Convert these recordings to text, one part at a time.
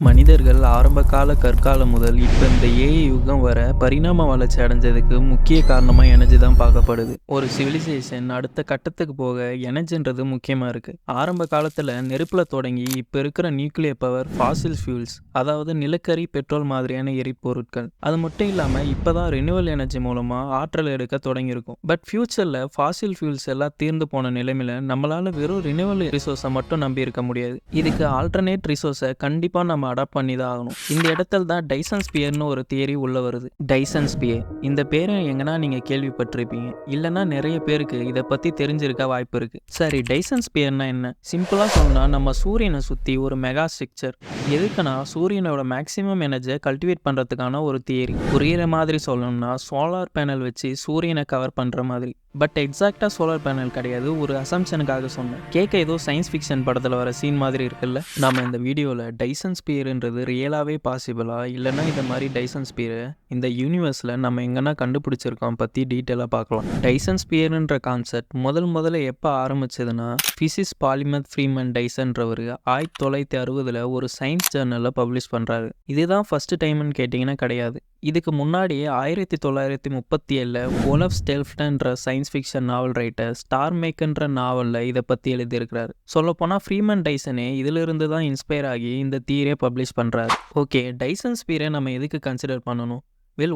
மனிதர்கள் ஆரம்பகால கற்காலம் முதல் இப்போ இந்த ஏஐ யுகம் வர பரிணாம வளர்ச்சி அடைஞ்சதுக்கு முக்கிய காரணமாக எனர்ஜி தான் பார்க்கப்படுது. ஒரு சிவிலைசேஷன் அடுத்த கட்டத்துக்கு போக எனர்ஜின்றது முக்கியமாக இருக்குது. ஆரம்ப காலத்தில் நெருப்பில் தொடங்கி இப்போ இருக்கிற நியூக்ளியர் பவர், ஃபாசில் ஃபியூல்ஸ், அதாவது நிலக்கரி, பெட்ரோல் மாதிரியான எரிபொருட்கள். அது மட்டும் இல்லாமல் இப்போ தான் ரினியூவல் எனர்ஜி மூலமாக ஆற்றல் எடுக்க தொடங்கியிருக்கும். பட் ஃபியூச்சரில் ஃபாசில் ஃபியூல்ஸ் எல்லாம் தீர்ந்து போன நிலைமையில் நம்மளால் வெறும் ரினியூவல் ரிசோர்ஸை மட்டும் நம்பி இருக்க முடியாது. இதுக்கு ஆல்டர்னேட் ரிசோர்ஸை கண்டிப்பாக நம்ம அடாப்ட் பண்ணி தான் ஆகணும். இந்த இடத்துல தான் டைசன் ஸ்பியர்னு ஒரு தியரி உள்ள வருது. டைசன் ஸ்பியர் இந்த பேரை எங்கன்னா நீங்க கேள்விப்பட்டிருப்பீங்க, இல்லைன்னா நிறைய பேருக்கு இதை பத்தி தெரிஞ்சிருக்க வாய்ப்பு இருக்கு. சரி, டைசன் ஸ்பியர்னா என்ன? சிம்பிளா சொன்னா நம்ம சூரியனை சுத்தி ஒரு மெகா ஸ்ட்ரக்சர். எதுக்குன்னா சூரியனோட மேக்சிமம் எனர்ஜியை கல்டிவேட் பண்றதுக்கான ஒரு தியரி. புரியுற மாதிரி சொல்லணும்னா சோலார் பேனல் வச்சு சூரியனை கவர் பண்ற மாதிரி. பட் எக்ஸாக்டா சோலார் பேனல் கிடையாது, ஒரு அசம்ஷனுக்காக சொன்னேன். கேட்க ஏதோ சயின்ஸ் ஃபிக்ஷன் படத்தில் வர சீன் மாதிரி இருக்குல்ல. நாம இந்த வீடியோவில் டைசன் ஸ்பியர்ன்றது ரியலாகவே பாசிபிளா, இல்லைன்னா இந்த மாதிரி டைசன் ஸ்பியரை இந்த யூனிவர்ஸில் நம்ம எங்கன்னா கண்டுபிடிச்சிருக்கோம் பற்றி டீட்டெயிலாக பார்க்கலாம். டைசன் ஸ்பியர்ன்ற கான்செப்ட் முதல்ல எப்போ ஆரம்பிச்சதுன்னா பிசிக்ஸ் பாலிமர் ஃப்ரீமன் டைசன்றவர் 1960 ஒரு சயின்ஸ் ஜேர்னலில் பப்ளிஷ் பண்ணுறாரு. இதுதான் ஃபர்ஸ்ட் டைம்னு கேட்டிங்கன்னா கிடையாது. இதுக்கு முன்னாடியே 1937 ஓலஃப் ஸ்டெல்ஃப்டன்ற சயின்ஸ் ஃபிக்ஷன் நாவல் ரைட்டர் ஸ்டார் மேக்கன்ற நாவலில் இதை பற்றி எழுதியிருக்கிறாரு. சொல்லப்போனால் ஃப்ரீமன் டைசனே இதிலிருந்து தான் இன்ஸ்பயர் ஆகி இந்த தியரியை பப்ளிஷ் பண்ணுறாரு. ஓகே, டைசன் ஸ்பியரை நம்ம எதுக்கு கன்சிடர் பண்ணணும்?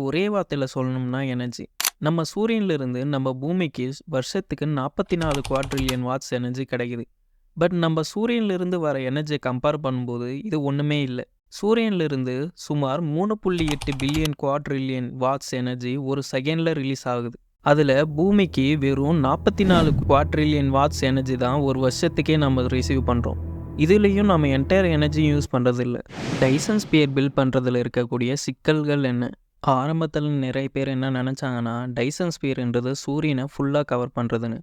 ஒரே வார்த்தையில் சொல்லணும்னா எனர்ஜி. நம்ம சூரியனிலிருந்து நம்ம பூமிக்கு வருஷத்துக்கு 44 குவாட்ரில்லியன் வாட்ஸ் எனர்ஜி கிடைக்குது. பட் நம்ம சூரியனிலிருந்து வர எனர்ஜியை கம்பேர் பண்ணும்போது இது ஒன்றுமே இல்லை. சூரியனிலிருந்து சுமார் 3.8 பில்லியன் குவாட்ரில்லியன் வாட்ஸ் எனர்ஜி ஒரு செகண்டில் ரிலீஸ் ஆகுது. அதில் பூமிக்கு வெறும் 44 குவாட்ரில்லியன் வாட்ஸ் எனர்ஜி தான் ஒரு வருஷத்துக்கே நம்ம ரிசீவ் பண்ணுறோம். இதுலேயும் நம்ம என்டையர் எனர்ஜி யூஸ் பண்ணுறதில்ல. டைசன் ஸ்பியர் பில்ட் பண்ணுறதுல இருக்கக்கூடிய சிக்கல்கள் என்ன? ஆரம்பத்தில் நிறைய பேர் என்ன நினச்சாங்கன்னா டைசன் ஸ்பியர்ன்றது சூரியனை ஃபுல்லாக கவர் பண்ணுறதுன்னு.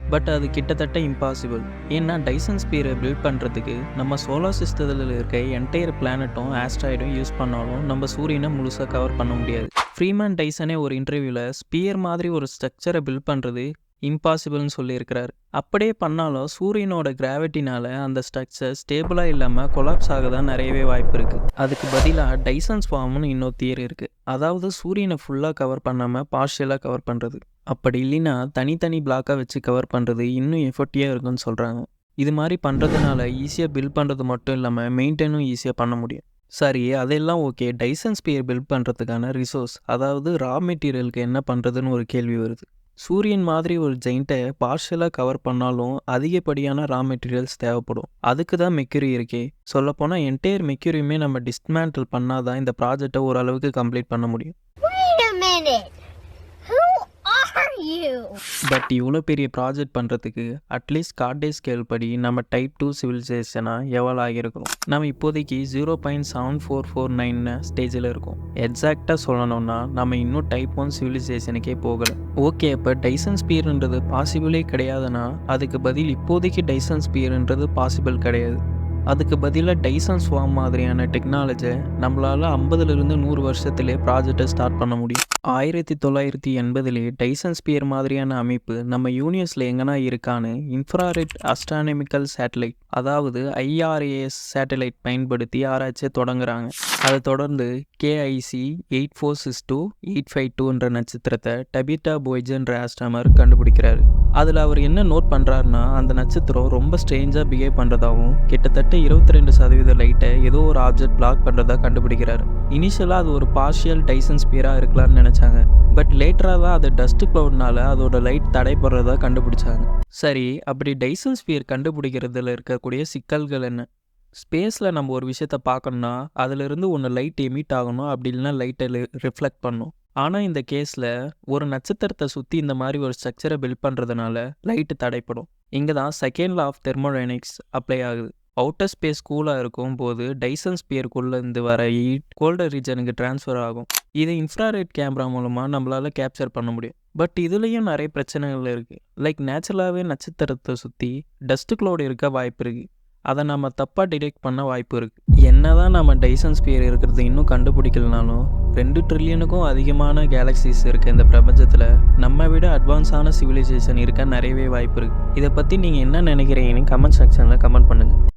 பட் அது கிட்டத்தட்ட இம்பாசிபிள். ஏன்னா டைசன் ஸ்பியரை பில்ட் பண்ணுறதுக்கு நம்ம சோலார் சிஸ்டத்தில் இருக்க என்டையர் பிளானட்டும் ஆஸ்ட்ராய்டும் யூஸ் பண்ணாலும் நம்ம சூரியனை முழுசாக கவர் பண்ண முடியாது. ஃப்ரீமன் டைசனே ஒரு இன்டர்வியூவில் ஸ்பியர் மாதிரி ஒரு ஸ்ட்ரக்சரை பில்ட் பண்ணுறது இம்பாசிபிள்னு சொல்லியிருக்கிறார். அப்படியே பண்ணாலும் சூரியனோட கிராவிட்டினால அந்த ஸ்ட்ரக்சர் ஸ்டேபிளாக இல்லாமல் கொலாப்ஸ் ஆக தான் நிறையவே வாய்ப்பு இருக்குது. அதுக்கு பதிலாக டைசன் ஸ்வார்ம்னு இன்னொரு தியரி இருக்குது. அதாவது சூரியனை ஃபுல்லாக கவர் பண்ணாமல் பார்ஷியலாக கவர் பண்ணுறது. அப்படி இல்லைன்னா தனித்தனி பிளாக்காக வச்சு கவர் பண்ணுறது இன்னும் எஃபர்ட்டியாக இருக்குன்னு சொல்கிறாங்க. இது மாதிரி பண்ணுறதுனால ஈஸியாக பில்ட் பண்ணுறது மட்டும் இல்லாமல் மெயின்டைனும் ஈஸியாக பண்ண முடியும். சரி, அதெல்லாம் ஓகே. டைசன் ஸ்பியர் பில்ட் பண்ணுறதுக்கான ரிசோர்ஸ், அதாவது ரா மெட்டீரியலுக்கு என்ன பண்ணுறதுன்னு ஒரு கேள்வி வருது. சூரியன் மாதிரி ஒரு ஜெயிண்ட்டை பார்ஷியலாக கவர் பண்ணாலும் அதிகப்படியான ரா மெட்டீரியல்ஸ் தேவைப்படும். அதுக்கு தான் மெக்யூரி இருக்கே. சொல்லப்போனால் என்டையர் மெக்யூரியுமே நம்ம டிஸ்மேண்டில் பண்ணாதான் இந்த ப்ராஜெக்டை ஓரளவுக்கு கம்ப்ளீட் பண்ண முடியும். பட் இவ்வளோ பெரிய ப்ராஜெக்ட் பண்ணுறதுக்கு அட்லீஸ்ட் கார்டே ஸ்கேல் படி நம்ம டைப் 2 சிவிலைசேஷனாக எவ்வளோ ஆகியிருக்கணும்? நம்ம இப்போதைக்கு 0.7449 ஸ்டேஜில் இருக்கோம். எக்ஸாக்டாக சொல்லணும்னா நம்ம இன்னும் டைப் 1 சிவிலைசேஷனுக்கே போகலை. ஓகே, இப்போ டைசன் ஸ்பியர்ன்றது பாசிபிளே கிடையாதுன்னா அதுக்கு பதில் இப்போதைக்கு டைசன் ஸ்பியர்ன்றது பாசிபிள் கிடையாது. அதுக்கு பதிலாக டைசன் ஸ்வார்ம் மாதிரியான டெக்னாலஜியை நம்மளால் 50லிருந்து 100 வருஷத்துலேயே ப்ராஜெக்டை ஸ்டார்ட் பண்ண முடியும். 1980 டைசன் ஸ்பியர் மாதிரியான அமைப்பு நம்ம யூனிவர்ஸில் எங்கன்னா இருக்கான்னு இன்ஃப்ராரெட் அஸ்ட்ரானமிக்கல் சேட்டலைட், அதாவது IRAS சேட்டலைட் பயன்படுத்தி ஆராய்ச்சியை தொடங்குறாங்க. அதை தொடர்ந்து KIC 8462-852 நட்சத்திரத்தை டபிட்டா போய்ஜன்ற ஆஸ்ட்ராமர் கண்டுபிடிக்கிறாரு. அதில் அவர் என்ன நோட் பண்ணுறாருன்னா அந்த நட்சத்திரம் ரொம்ப ஸ்ட்ரேஞ்சாக பிஹேவ் பண்ணுறதாகவும் கிட்டத்தட்ட 22% லைட்டை ஏதோ ஒரு ஆப்ஜெக்ட் பிளாக் பண்ணுறதா கண்டுபிடிக்கிறாரு. இனிஷியலாக அது ஒரு பார்ஷியல் டைசன் ஸ்பியராக இருக்கலாம்னு நினச்சாங்க. பட் லேட்டராக தான் அது டஸ்ட் க்ளவுட்னால அதோட லைட் தடைப்படுறதா கண்டுபிடிச்சாங்க. சரி, அப்படி டைசன் ஸ்பியர் கண்டுபிடிக்கிறதுல இருக்கக்கூடிய சிக்கல்கள் என்ன? ஸ்பேஸில் நம்ம ஒரு விஷயத்த பார்க்கணுன்னா அதிலிருந்து ஒன்று லைட் எமிட் ஆகணும், அப்படி இல்லைன்னா லைட்டை ரிஃப்ளெக்ட் பண்ணும். ஆனால் இந்த கேஸில் ஒரு நட்சத்திரத்தை சுற்றி இந்த மாதிரி ஒரு ஸ்ட்ரக்சரை பில்ட் பண்ணுறதுனால லைட்டு தடைப்படும். இங்கே தான் second law of thermodynamics apply ஆகுது. அவுட்டர் ஸ்பேஸ் கூலாக இருக்கும் போது டைசன் ஸ்பியருக்குள்ளேருந்து வர ஹீட் கோல்டர் ரீஜனுக்கு ட்ரான்ஸ்ஃபர் ஆகும். இதை இன்ஃப்ராரெட் கேமரா மூலமாக நம்மளால் கேப்சர் பண்ண முடியும். பட் இதுலேயும் நிறைய பிரச்சனைகள் இருக்குது. லைக் நேச்சுரலாகவே நட்சத்திரத்தை சுற்றி டஸ்ட் க்ளவுட் இருக்க வாய்ப்பு இருக்குது. அதை நம்ம தப்பாக டிடெக்ட் பண்ண வாய்ப்பு இருக்குது. என்னதான் நம்ம டைசன் ஸ்பியர் இருக்கிறது இன்னும் கண்டுபிடிக்கலனாலும் 2 ட்ரில்லியனுக்கும் அதிகமான கேலக்சிஸ் இருக்க இந்த பிரபஞ்சத்தில் நம்ம விட அட்வான்ஸான சிவிலைசேஷன் இருக்க நிறையவே வாய்ப்பு இருக்குது. இதை பற்றி நீங்கள் என்ன நினைக்கிறீங்கன்னு கமெண்ட் செக்ஷனில் கமெண்ட் பண்ணுங்கள்.